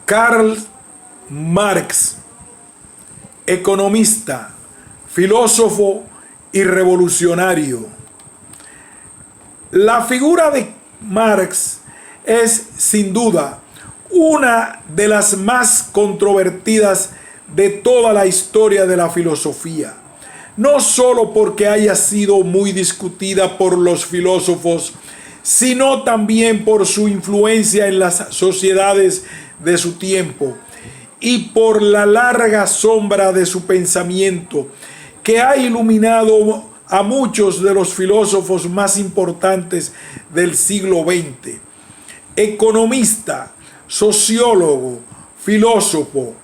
Karl Marx, economista, filósofo y revolucionario. La figura de Marx es sin duda una de las más controvertidas de toda la historia de la filosofía, no solo porque haya sido muy discutida por los filósofos, sino también por su influencia en las sociedades de su tiempo y por la larga sombra de su pensamiento que ha iluminado a muchos de los filósofos más importantes del siglo XX. Economista, sociólogo, filósofo.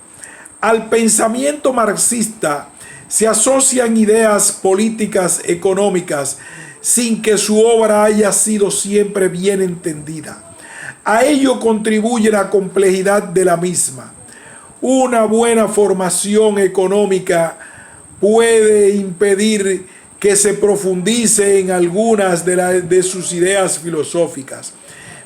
Al pensamiento marxista se asocian ideas políticas económicas sin que su obra haya sido siempre bien entendida. A ello contribuye la complejidad de la misma. Una buena formación económica puede impedir que se profundice en algunas de sus ideas filosóficas,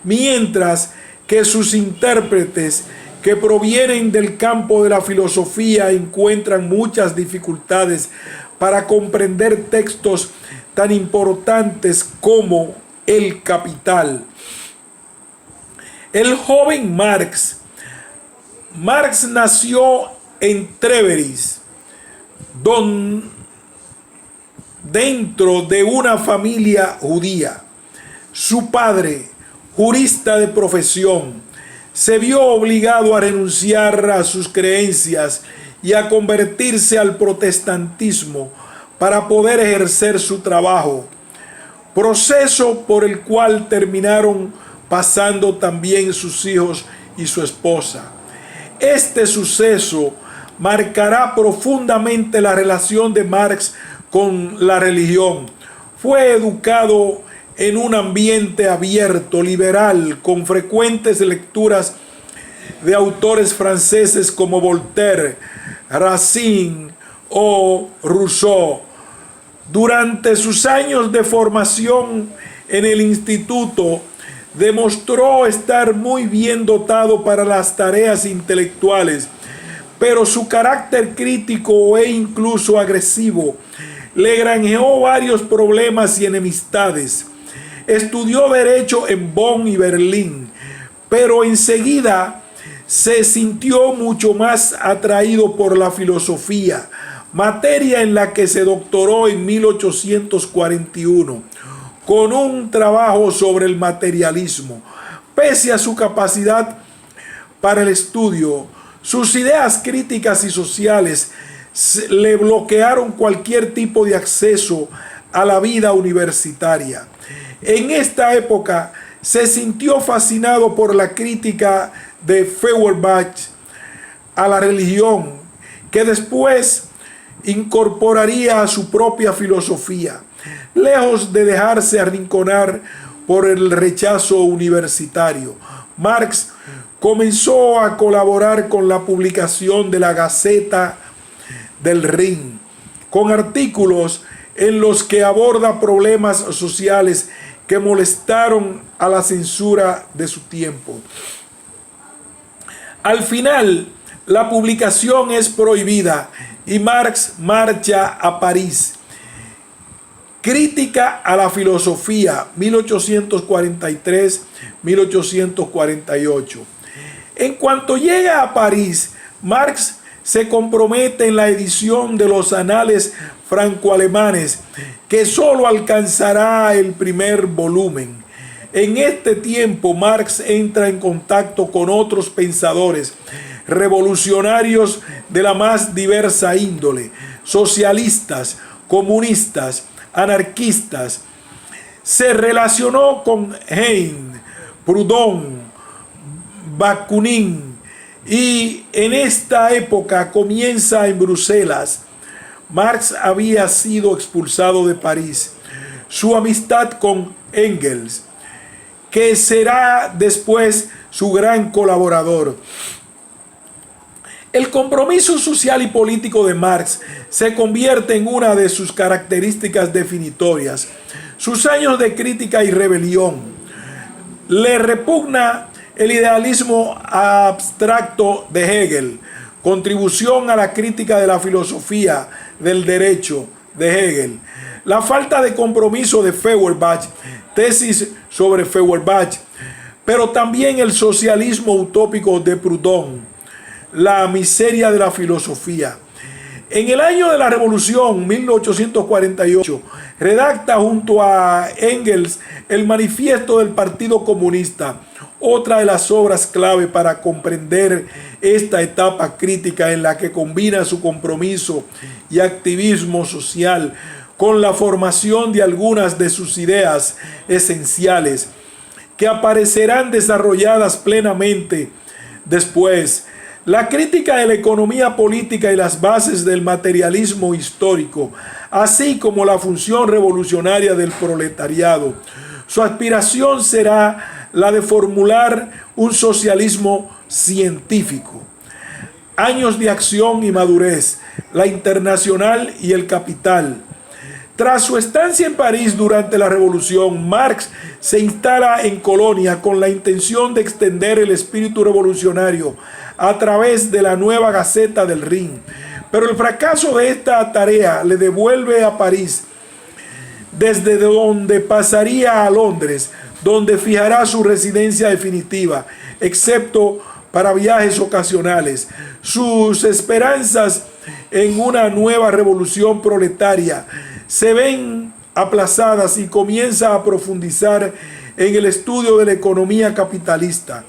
mientras que sus intérpretes que provienen del campo de la filosofía encuentran muchas dificultades para comprender textos tan importantes como El Capital. El joven Marx nació en Treveris, dentro de una familia judía. Su padre, jurista de profesión, se vio obligado a renunciar a sus creencias y a convertirse al protestantismo para poder ejercer su trabajo, proceso por el cual terminaron pasando también sus hijos y su esposa. Este suceso marcará profundamente la relación de Marx con la religión. Fue educado en un ambiente abierto, liberal, con frecuentes lecturas de autores franceses como Voltaire, Racine o Rousseau. Durante sus años de formación en el instituto, demostró estar muy bien dotado para las tareas intelectuales, pero su carácter crítico e incluso agresivo le granjeó varios problemas y enemistades. Estudió Derecho en Bonn y Berlín, pero enseguida se sintió mucho más atraído por la filosofía, materia en la que se doctoró en 1841, con un trabajo sobre el materialismo. Pese a su capacidad para el estudio, sus ideas críticas y sociales le bloquearon cualquier tipo de acceso a la vida universitaria. En esta época se sintió fascinado por la crítica de Feuerbach a la religión, que después incorporaría a su propia filosofía. Lejos de dejarse arrinconar por el rechazo universitario, Marx comenzó a colaborar con la publicación de la Gaceta del Rin, con artículos en los que aborda problemas sociales que molestaron a la censura de su tiempo. Al final, la publicación es prohibida y Marx marcha a París. Crítica a la filosofía, 1843-1848. En cuanto llega a París, Marx se compromete en la edición de los Anales franco-alemanes, que solo alcanzará el primer volumen. En este tiempo, Marx entra en contacto con otros pensadores revolucionarios de la más diversa índole, socialistas, comunistas, anarquistas. Se relacionó con Heine, Proudhon, Bakunin, y en esta época comienza en Bruselas. Marx había sido expulsado de París. Su amistad con Engels, que será después su gran colaborador. El compromiso social y político de Marx se convierte en una de sus características definitorias. Sus años de crítica y rebelión. Le repugna El idealismo abstracto de Hegel, contribución a la crítica de la filosofía del derecho de Hegel. La falta de compromiso de Feuerbach, tesis sobre Feuerbach, pero también el socialismo utópico de Proudhon, la miseria de la filosofía. En el año de la Revolución, 1848, redacta junto a Engels el Manifiesto del Partido Comunista, otra de las obras clave para comprender esta etapa crítica en la que combina su compromiso y activismo social con la formación de algunas de sus ideas esenciales, que aparecerán desarrolladas plenamente después. La crítica de la economía política y las bases del materialismo histórico, así como la función revolucionaria del proletariado. Su aspiración será la de formular un socialismo científico. Años de acción y madurez, la internacional y el capital. Tras su estancia en París durante la Revolución, Marx se instala en Colonia con la intención de extender el espíritu revolucionario a través de la nueva Gaceta del Rin. Pero el fracaso de esta tarea le devuelve a París, desde donde pasaría a Londres, donde fijará su residencia definitiva, excepto para viajes ocasionales. Sus esperanzas en una nueva revolución proletaria se ven aplazadas y comienza a profundizar en el estudio de la economía capitalista.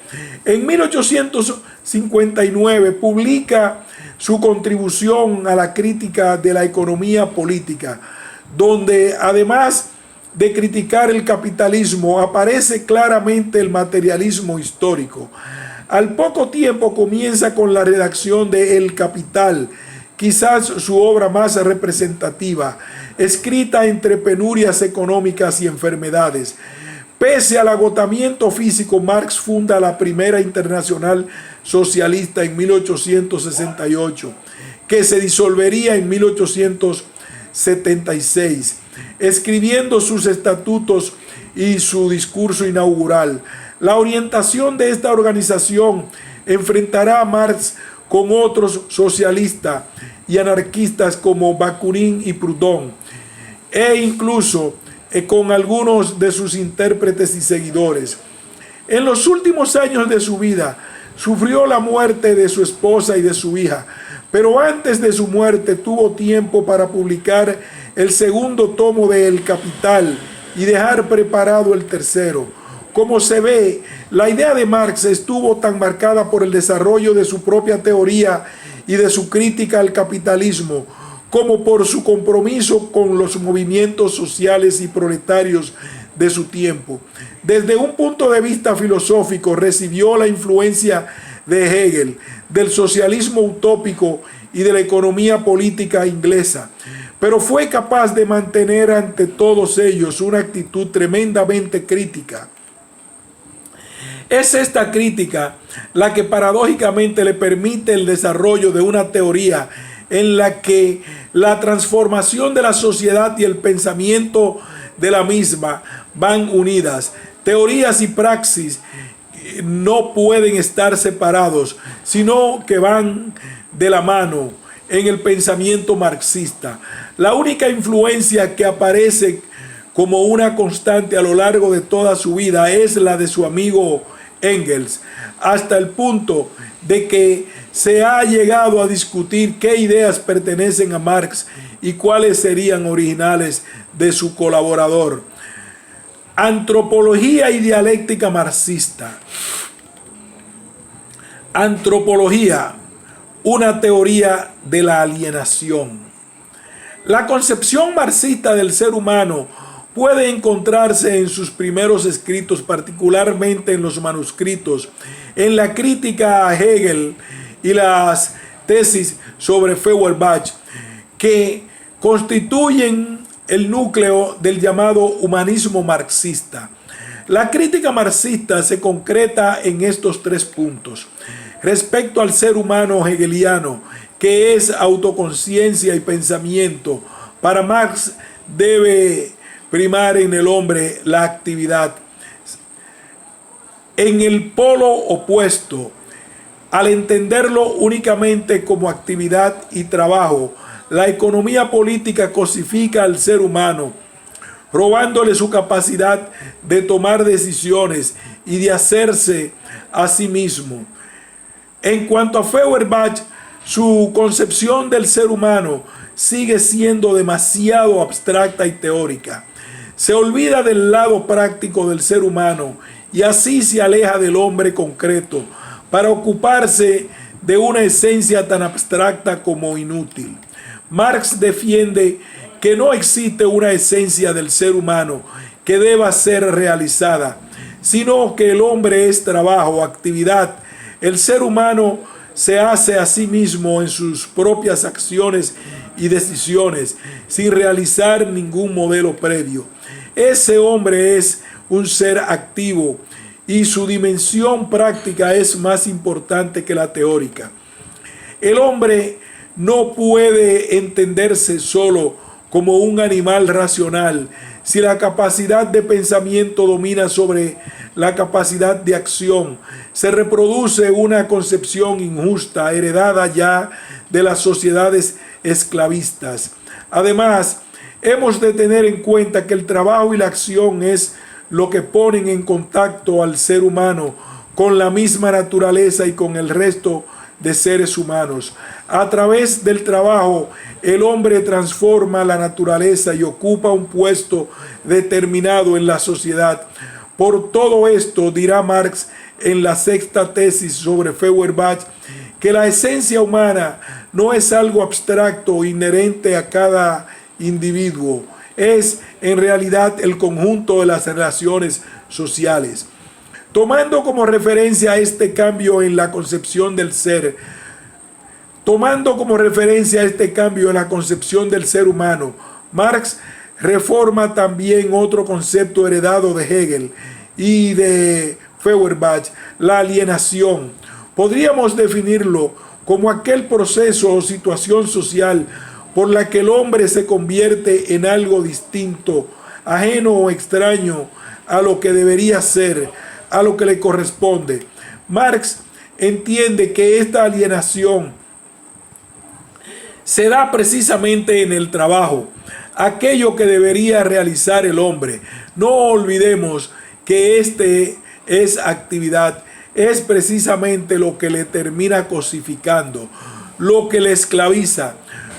En 1859 publica su contribución a la crítica de la economía política, donde además de criticar el capitalismo aparece claramente el materialismo histórico. Al poco tiempo comienza con la redacción de El Capital, quizás su obra más representativa, escrita entre penurias económicas y enfermedades. Pese al agotamiento físico, Marx funda la primera internacional socialista en 1868, que se disolvería en 1876, escribiendo sus estatutos y su discurso inaugural. La orientación de esta organización enfrentará a Marx con otros socialistas y anarquistas como Bakunin y Proudhon, e incluso con algunos de sus intérpretes y seguidores. En los últimos años de su vida, sufrió la muerte de su esposa y de su hija, pero antes de su muerte tuvo tiempo para publicar el segundo tomo de El Capital y dejar preparado el tercero. Como se ve, la idea de Marx estuvo tan marcada por el desarrollo de su propia teoría y de su crítica al capitalismo, como por su compromiso con los movimientos sociales y proletarios de su tiempo. Desde un punto de vista filosófico, recibió la influencia de Hegel, del socialismo utópico y de la economía política inglesa, pero fue capaz de mantener ante todos ellos una actitud tremendamente crítica. Es esta crítica la que paradójicamente le permite el desarrollo de una teoría en la que la transformación de la sociedad y el pensamiento de la misma van unidas. Teorías y praxis no pueden estar separados, sino que van de la mano en el pensamiento marxista. La única influencia que aparece como una constante a lo largo de toda su vida es la de su amigo Engels, hasta el punto de que se ha llegado a discutir qué ideas pertenecen a Marx y cuáles serían originales de su colaborador. Antropología y dialéctica marxista. Antropología, una teoría de la alienación. La concepción marxista del ser humano puede encontrarse en sus primeros escritos, particularmente en los manuscritos, en la crítica a Hegel y las tesis sobre Feuerbach, que constituyen el núcleo del llamado humanismo marxista. La crítica marxista se concreta en estos tres puntos. Respecto al ser humano hegeliano, que es autoconciencia y pensamiento, para Marx debe primar en el hombre la actividad. en el polo opuesto. Al entenderlo únicamente como actividad y trabajo, la economía política cosifica al ser humano, robándole su capacidad de tomar decisiones y de hacerse a sí mismo. En cuanto a Feuerbach, su concepción del ser humano sigue siendo demasiado abstracta y teórica. Se olvida del lado práctico del ser humano y así se aleja del hombre concreto para ocuparse de una esencia tan abstracta como inútil. Marx defiende que no existe una esencia del ser humano que deba ser realizada, sino que el hombre es trabajo, actividad. El ser humano se hace a sí mismo en sus propias acciones y decisiones, sin realizar ningún modelo previo. Ese hombre es un ser activo y su dimensión práctica es más importante que la teórica. El hombre no puede entenderse solo como un animal racional si la capacidad de pensamiento domina sobre la capacidad de acción. Se reproduce una concepción injusta heredada ya de las sociedades esclavistas. Además, hemos de tener en cuenta que el trabajo y la acción es lo que ponen en contacto al ser humano con la misma naturaleza y con el resto de seres humanos. A través del trabajo, el hombre transforma la naturaleza y ocupa un puesto determinado en la sociedad. Por todo esto, dirá Marx en la sexta tesis sobre Feuerbach, que la esencia humana no es algo abstracto inherente a cada individuo, es en realidad el conjunto de las relaciones sociales. Tomando como referencia este cambio en la concepción del ser, humano, Marx reforma también otro concepto heredado de Hegel y de Feuerbach, la alienación. Podríamos definirlo como aquel proceso o situación social por la que el hombre se convierte en algo distinto, ajeno o extraño a lo que debería ser, a lo que le corresponde. Marx entiende que esta alienación se da precisamente en el trabajo, aquello que debería realizar el hombre. No olvidemos que este es actividad, es precisamente lo que le termina cosificando, lo que le esclaviza,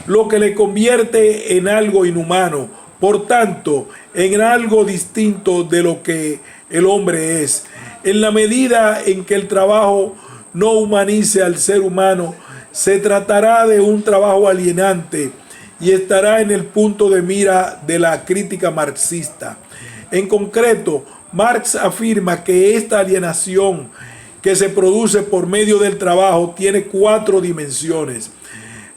lo que le convierte en algo inhumano, por tanto, en algo distinto de lo que el hombre es. En la medida en que el trabajo no humanice al ser humano, se tratará de un trabajo alienante y estará en el punto de mira de la crítica marxista. En concreto, Marx afirma que esta alienación que se produce por medio del trabajo tiene 4 dimensiones.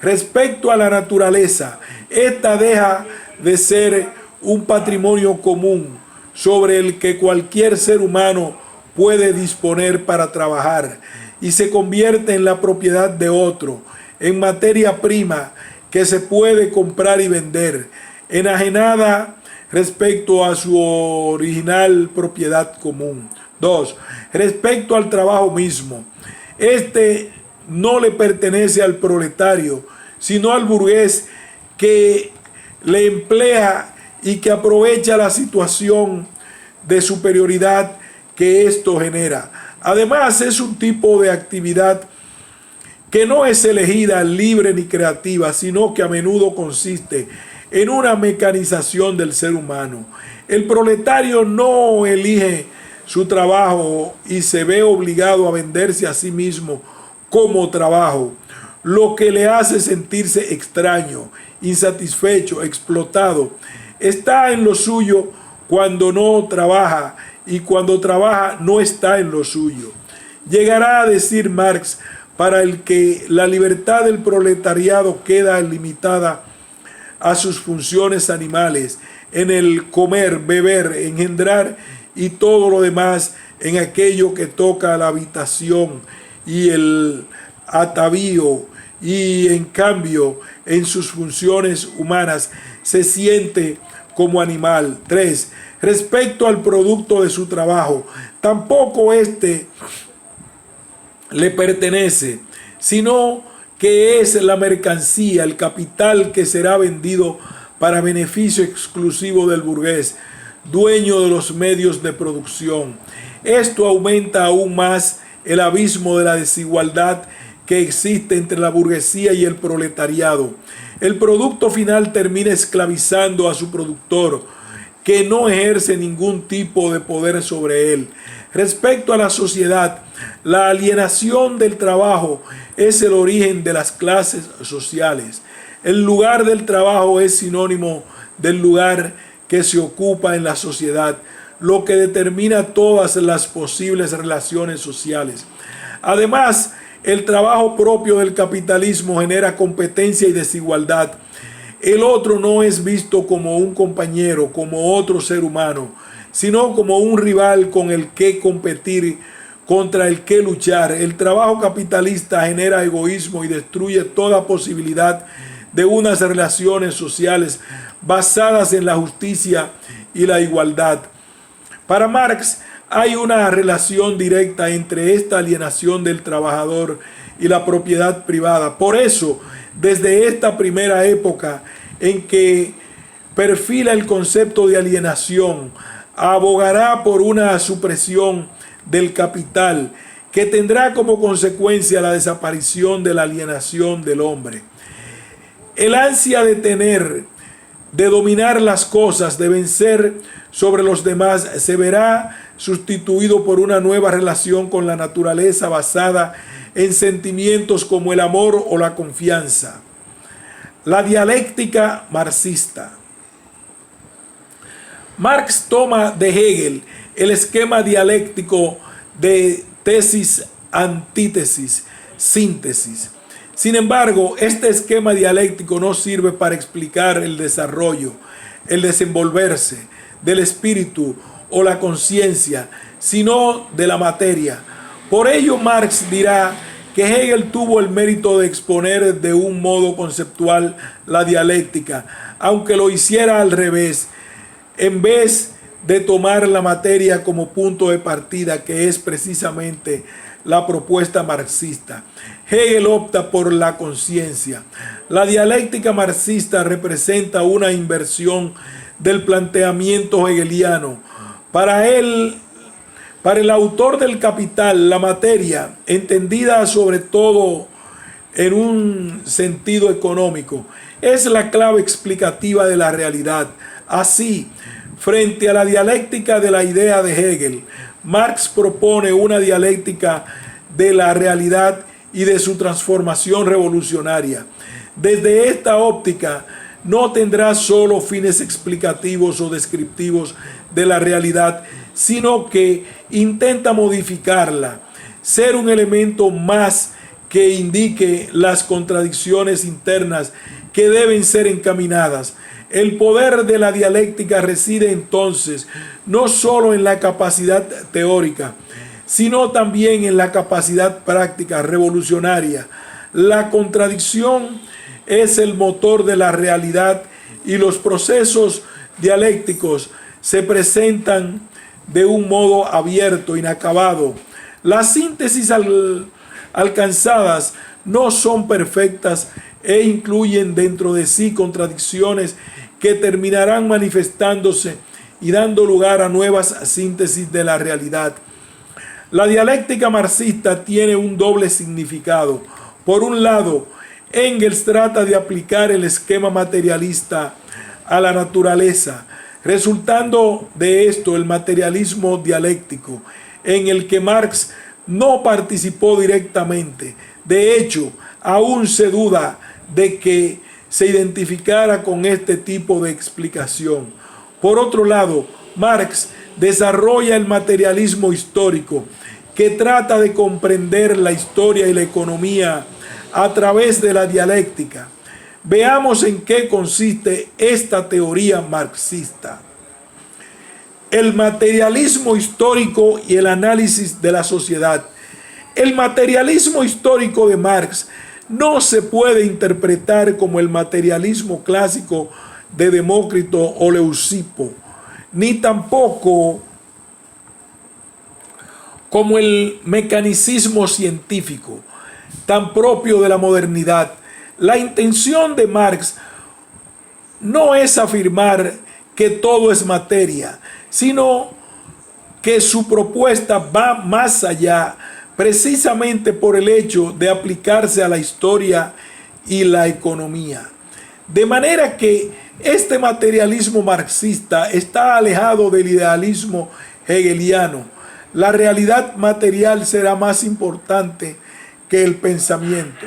Respecto a la naturaleza, esta deja de ser un patrimonio común sobre el que cualquier ser humano puede disponer para trabajar y se convierte en la propiedad de otro, en materia prima que se puede comprar y vender, enajenada respecto a su original propiedad común. 2. Respecto al trabajo mismo, este no le pertenece al proletario, sino al burgués que le emplea y que aprovecha la situación de superioridad que esto genera. Además, es un tipo de actividad que no es elegida, libre ni creativa, sino que a menudo consiste en una mecanización del ser humano. El proletario no elige su trabajo y se ve obligado a venderse a sí mismo como trabajo, lo que le hace sentirse extraño, insatisfecho, explotado. Está en lo suyo cuando no trabaja y cuando trabaja no está en lo suyo. Llegará a decir Marx, para el que la libertad del proletariado queda limitada a sus funciones animales, en el comer, beber, engendrar y todo lo demás, en aquello que toca a la habitación y el atavío, y en cambio en sus funciones humanas se siente como animal. 3. Respecto al producto de su trabajo, tampoco éste le pertenece, sino que es la mercancía, el capital que será vendido para beneficio exclusivo del burgués, dueño de los medios de producción. Esto aumenta aún más el abismo de la desigualdad que existe entre la burguesía y el proletariado. El producto final termina esclavizando a su productor, que no ejerce ningún tipo de poder sobre él. Respecto a la sociedad, la alienación del trabajo es el origen de las clases sociales. El lugar del trabajo es sinónimo del lugar que se ocupa en la sociedad, lo que determina todas las posibles relaciones sociales. Además, el trabajo propio del capitalismo genera competencia y desigualdad. El otro no es visto como un compañero, como otro ser humano, sino como un rival con el que competir, contra el que luchar. El trabajo capitalista genera egoísmo y destruye toda posibilidad de unas relaciones sociales basadas en la justicia y la igualdad. Para Marx hay una relación directa entre esta alienación del trabajador y la propiedad privada. Por eso, desde esta primera época en que perfila el concepto de alienación, abogará por una supresión del capital que tendrá como consecuencia la desaparición de la alienación del hombre. El ansia de tener, de dominar las cosas, de vencer sobre los demás, se verá sustituido por una nueva relación con la naturaleza basada en sentimientos como el amor o la confianza. La dialéctica marxista. Marx toma de Hegel el esquema dialéctico de tesis, antítesis, síntesis. Sin embargo, este esquema dialéctico no sirve para explicar el desarrollo, el desenvolverse del espíritu o la conciencia, sino de la materia. Por ello, Marx dirá que Hegel tuvo el mérito de exponer de un modo conceptual la dialéctica, aunque lo hiciera al revés, en vez de tomar la materia como punto de partida, que es precisamente la propuesta marxista. Hegel opta por la conciencia. La dialéctica marxista representa una inversión del planteamiento hegeliano. Para el autor del Capital, la materia, entendida sobre todo en un sentido económico, es la clave explicativa de la realidad. Así, frente a la dialéctica de la idea de Hegel, Marx propone una dialéctica de la realidad y de su transformación revolucionaria. Desde esta óptica, no tendrá solo fines explicativos o descriptivos de la realidad, sino que intenta modificarla, ser un elemento más que indique las contradicciones internas que deben ser encaminadas. El poder de la dialéctica reside entonces no solo en la capacidad teórica, sino también en la capacidad práctica revolucionaria. La contradicción es el motor de la realidad y los procesos dialécticos se presentan de un modo abierto, inacabado. Las síntesis alcanzadas no son perfectas e incluyen dentro de sí contradicciones que terminarán manifestándose y dando lugar a nuevas síntesis de la realidad. La dialéctica marxista tiene un doble significado. Por un lado, Engels trata de aplicar el esquema materialista a la naturaleza, resultando de esto el materialismo dialéctico, en el que Marx no participó directamente. De hecho, aún se duda de que se identificara con este tipo de explicación. Por otro lado, Marx desarrolla el materialismo histórico, que trata de comprender la historia y la economía a través de la dialéctica. Veamos en qué consiste esta teoría marxista. El materialismo histórico y el análisis de la sociedad. El materialismo histórico de Marx no se puede interpretar como el materialismo clásico de Demócrito o Leucipo, ni tampoco como el mecanicismo científico, tan propio de la modernidad. La intención de Marx no es afirmar que todo es materia, sino que su propuesta va más allá, precisamente por el hecho de aplicarse a la historia y la economía. De manera que este materialismo marxista está alejado del idealismo hegeliano. La realidad material será más importante que el pensamiento,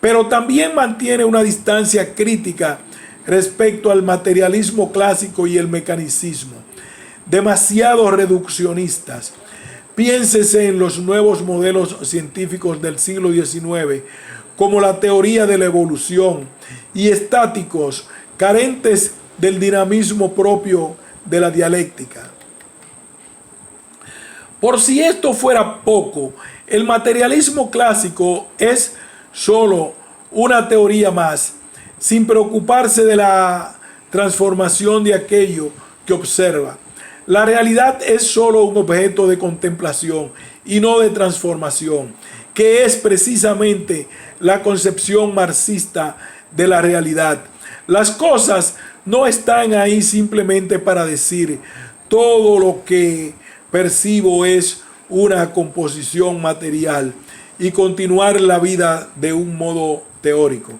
pero también mantiene una distancia crítica respecto al materialismo clásico y el mecanicismo, demasiado reduccionistas. Piénsese en los nuevos modelos científicos del siglo XIX, como la teoría de la evolución, y estáticos, carentes del dinamismo propio de la dialéctica. Por si esto fuera poco, el materialismo clásico es solo una teoría más, sin preocuparse de la transformación de aquello que observa. La realidad es solo un objeto de contemplación y no de transformación, que es precisamente la concepción marxista de la realidad. Las cosas no están ahí simplemente para decir todo lo que percibo es una composición material y continuar la vida de un modo teórico.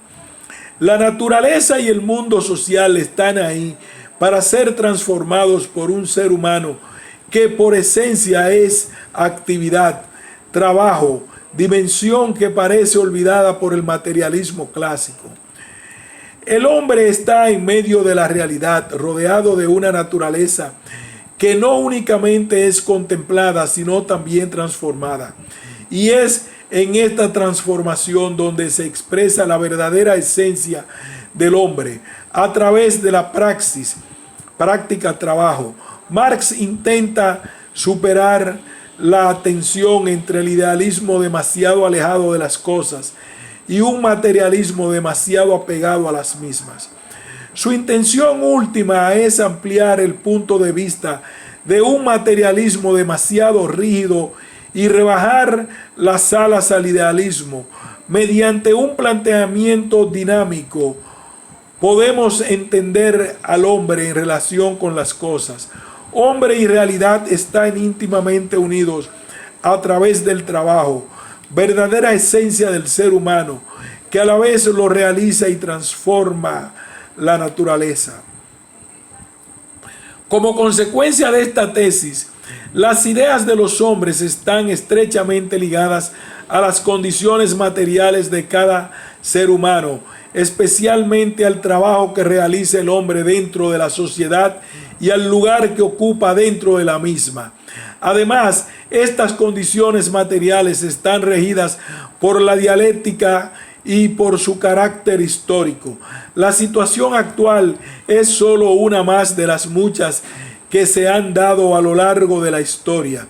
La naturaleza y el mundo social están ahí para ser transformados por un ser humano que por esencia es actividad, trabajo, dimensión que parece olvidada por el materialismo clásico. El hombre está en medio de la realidad, rodeado de una naturaleza que no únicamente es contemplada, sino también transformada. Y es en esta transformación donde se expresa la verdadera esencia del hombre, a través de la práctica trabajo. Marx intenta superar la tensión entre el idealismo demasiado alejado de las cosas y un materialismo demasiado apegado a las mismas. Su intención última es ampliar el punto de vista de un materialismo demasiado rígido y rebajar las alas al idealismo. Mediante un planteamiento dinámico podemos entender al hombre en relación con las cosas. Hombre y realidad están íntimamente unidos a través del trabajo, verdadera esencia del ser humano, que a la vez lo realiza y transforma la naturaleza. Como consecuencia de esta tesis, las ideas de los hombres están estrechamente ligadas a las condiciones materiales de cada ser humano, especialmente al trabajo que realiza el hombre dentro de la sociedad y al lugar que ocupa dentro de la misma. Además, estas condiciones materiales están regidas por la dialéctica y por su carácter histórico. La situación actual es solo una más de las muchas que se han dado a lo largo de la historia.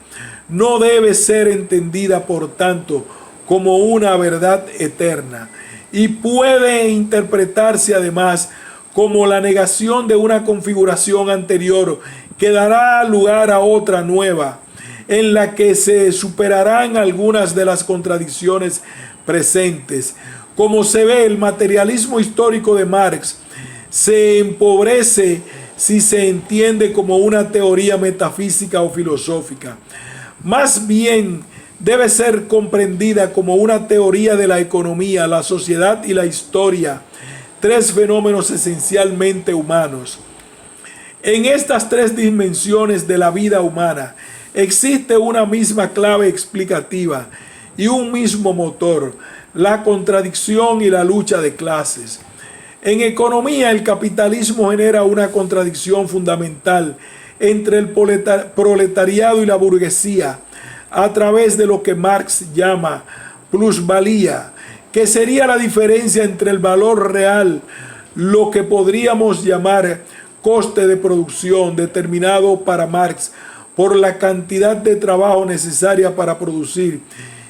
No debe ser entendida, por tanto, como una verdad eterna, y puede interpretarse además como la negación de una configuración anterior que dará lugar a otra nueva, en la que se superarán algunas de las contradicciones presentes. Como se ve, el materialismo histórico de Marx se empobrece si se entiende como una teoría metafísica o filosófica. Más bien debe ser comprendida como una teoría de la economía, la sociedad y la historia, tres fenómenos esencialmente humanos. En estas tres dimensiones de la vida humana existe una misma clave explicativa y un mismo motor: la contradicción y la lucha de clases. En economía, el capitalismo genera una contradicción fundamental entre el proletariado y la burguesía a través de lo que Marx llama plusvalía, que sería la diferencia entre el valor real, lo que podríamos llamar coste de producción, determinado para Marx por la cantidad de trabajo necesaria para producir,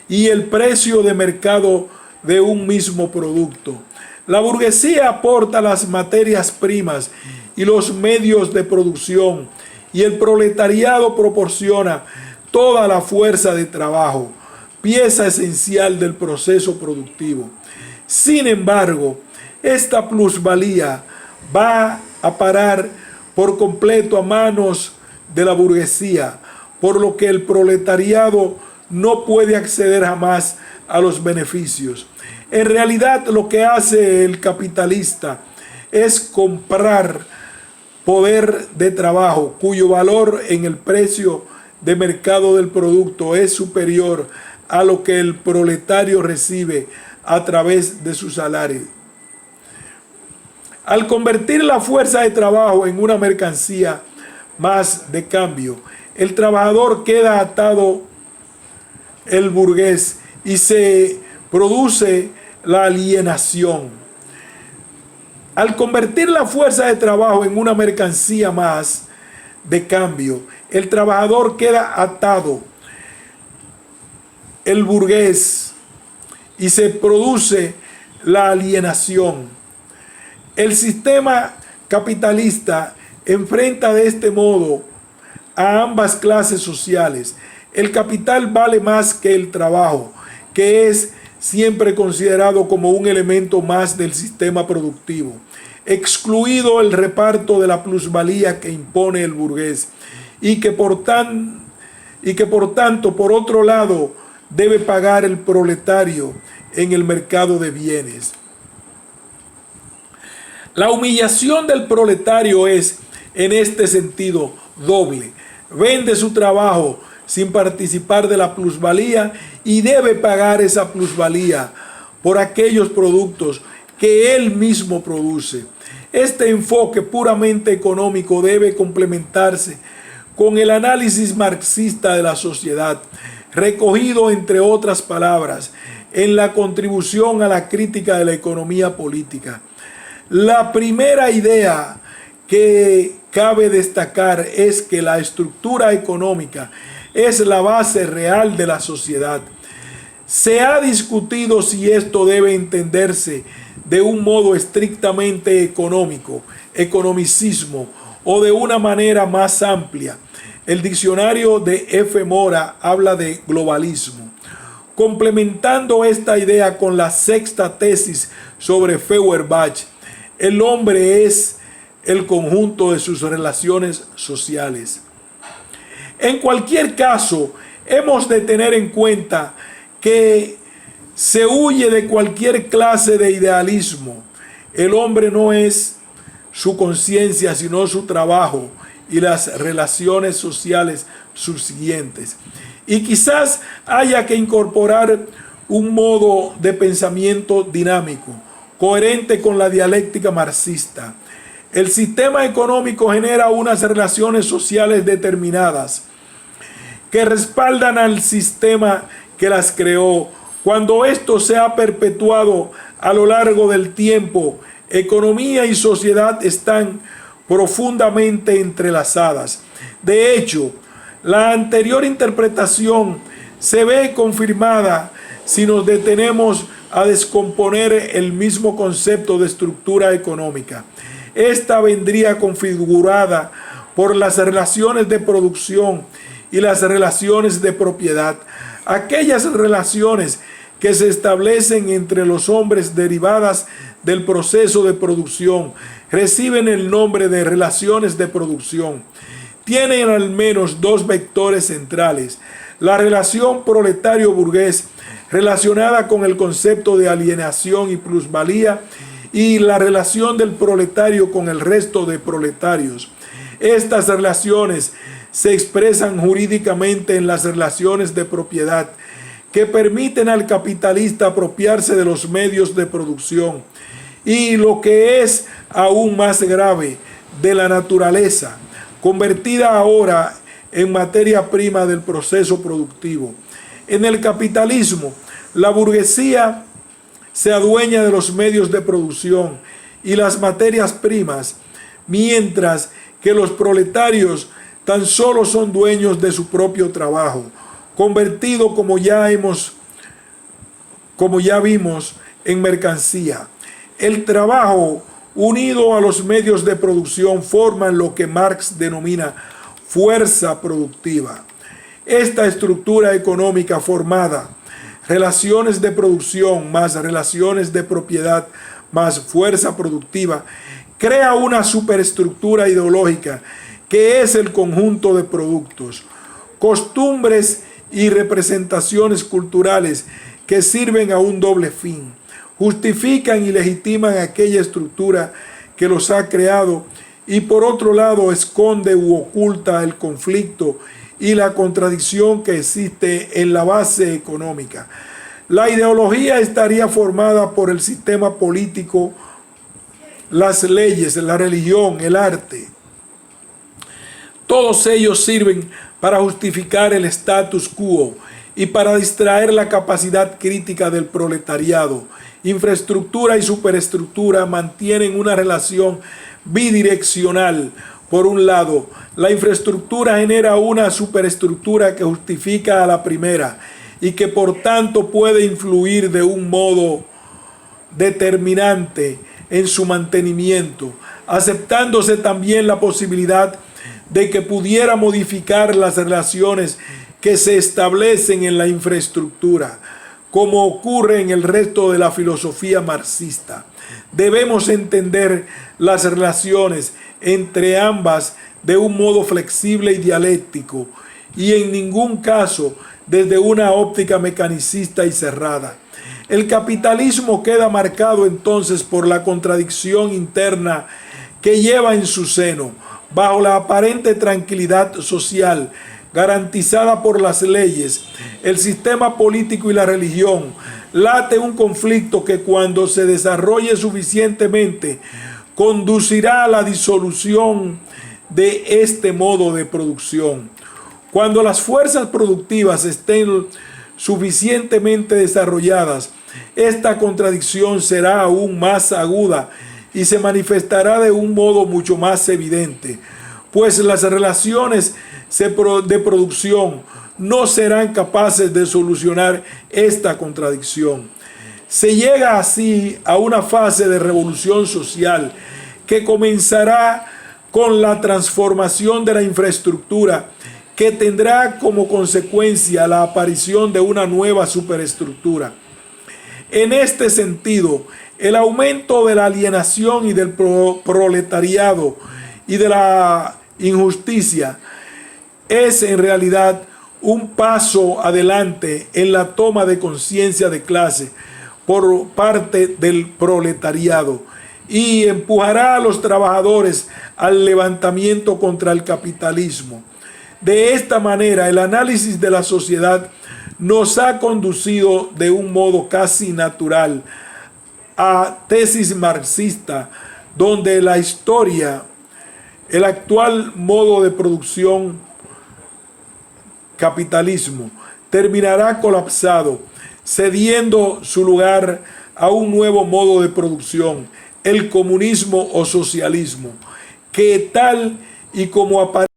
y el precio de mercado de un mismo producto. La burguesía aporta las materias primas y los medios de producción, y el proletariado proporciona toda la fuerza de trabajo, pieza esencial del proceso productivo. Sin embargo, esta plusvalía va a parar por completo a manos de la burguesía, por lo que el proletariado no puede acceder jamás a los beneficios. En realidad, lo que hace el capitalista es comprar poder de trabajo, cuyo valor en el precio de mercado del producto es superior a lo que el proletario recibe a través de su salario. Al convertir la fuerza de trabajo en una mercancía más de cambio, el trabajador queda atado el burgués y se produce la alienación. Al convertir la fuerza de trabajo en una mercancía más de cambio, el trabajador queda atado, el burgués, y se produce la alienación. El sistema capitalista enfrenta de este modo a ambas clases sociales. El capital vale más que el trabajo, que es siempre considerado como un elemento más del sistema productivo, excluido el reparto de la plusvalía que impone el burgués, y que por tanto, por otro lado, debe pagar el proletario en el mercado de bienes. La humillación del proletario es, en este sentido, doble. Vende su trabajo sin participar de la plusvalía y debe pagar esa plusvalía por aquellos productos que él mismo produce. Este enfoque puramente económico debe complementarse con el análisis marxista de la sociedad, recogido, entre otras palabras, en la contribución a la crítica de la economía política. La primera idea que cabe destacar es que la estructura económica es la base real de la sociedad. Se ha discutido si esto debe entenderse de un modo estrictamente económico, economicismo, o de una manera más amplia. El diccionario de F. Mora habla de globalismo, complementando esta idea con la sexta tesis sobre Feuerbach. El hombre es el conjunto de sus relaciones sociales. En cualquier caso, hemos de tener en cuenta que se huye de cualquier clase de idealismo. El hombre no es su conciencia, sino su trabajo y las relaciones sociales subsiguientes. Y quizás haya que incorporar un modo de pensamiento dinámico, coherente con la dialéctica marxista. El sistema económico genera unas relaciones sociales determinadas que respaldan al sistema que las creó. Cuando esto se ha perpetuado a lo largo del tiempo, economía y sociedad están profundamente entrelazadas. De hecho, la anterior interpretación se ve confirmada si nos detenemos a descomponer el mismo concepto de estructura económica. Esta vendría configurada por las relaciones de producción y las relaciones de propiedad, aquellas relaciones que se establecen entre los hombres derivadas del proceso de producción reciben el nombre de relaciones de producción. Tienen al menos dos vectores centrales: la relación proletario-burgués, relacionada con el concepto de alienación y plusvalía, y la relación del proletario con el resto de proletarios. Estas relaciones se expresan jurídicamente en las relaciones de propiedad, que permiten al capitalista apropiarse de los medios de producción, y lo que es aún más grave, de la naturaleza, convertida ahora en materia prima del proceso productivo. En el capitalismo, la burguesía se adueña de los medios de producción y las materias primas, mientras que los proletarios tan solo son dueños de su propio trabajo, convertido, como ya vimos, en mercancía. El trabajo unido a los medios de producción forman lo que Marx denomina fuerza productiva. Esta estructura económica formada, relaciones de producción más relaciones de propiedad más fuerza productiva, crea una superestructura ideológica que es el conjunto de productos, costumbres y representaciones culturales que sirven a un doble fin. Justifican y legitiman aquella estructura que los ha creado y por otro lado esconde u oculta el conflicto y la contradicción que existe en la base económica. La ideología estaría formada por el sistema político, las leyes, la religión, el arte. Todos ellos sirven para justificar el status quo y para distraer la capacidad crítica del proletariado. Infraestructura y superestructura mantienen una relación bidireccional. Por un lado, la infraestructura genera una superestructura que justifica a la primera y que por tanto puede influir de un modo determinante en su mantenimiento, aceptándose también la posibilidad de que pudiera modificar las relaciones que se establecen en la infraestructura, como ocurre en el resto de la filosofía marxista. Debemos entender las relaciones entre ambas de un modo flexible y dialéctico, y en ningún caso desde una óptica mecanicista y cerrada. El capitalismo queda marcado entonces por la contradicción interna que lleva en su seno, bajo la aparente tranquilidad social garantizada por las leyes, el sistema político y la religión. Late un conflicto que cuando se desarrolle suficientemente conducirá a la disolución de este modo de producción. Cuando las fuerzas productivas estén suficientemente desarrolladas, esta contradicción será aún más aguda y se manifestará de un modo mucho más evidente, pues las relaciones de producción no serán capaces de solucionar esta contradicción. Se llega así a una fase de revolución social que comenzará con la transformación de la infraestructura, que tendrá como consecuencia la aparición de una nueva superestructura. En este sentido, el aumento de la alienación y del proletariado y de la injusticia es en realidad un paso adelante en la toma de conciencia de clase por parte del proletariado y empujará a los trabajadores al levantamiento contra el capitalismo. De esta manera, el análisis de la sociedad nos ha conducido de un modo casi natural a tesis marxista, donde la historia, el actual modo de producción, capitalismo, terminará colapsado, cediendo su lugar a un nuevo modo de producción, el comunismo o socialismo, que tal y como aparece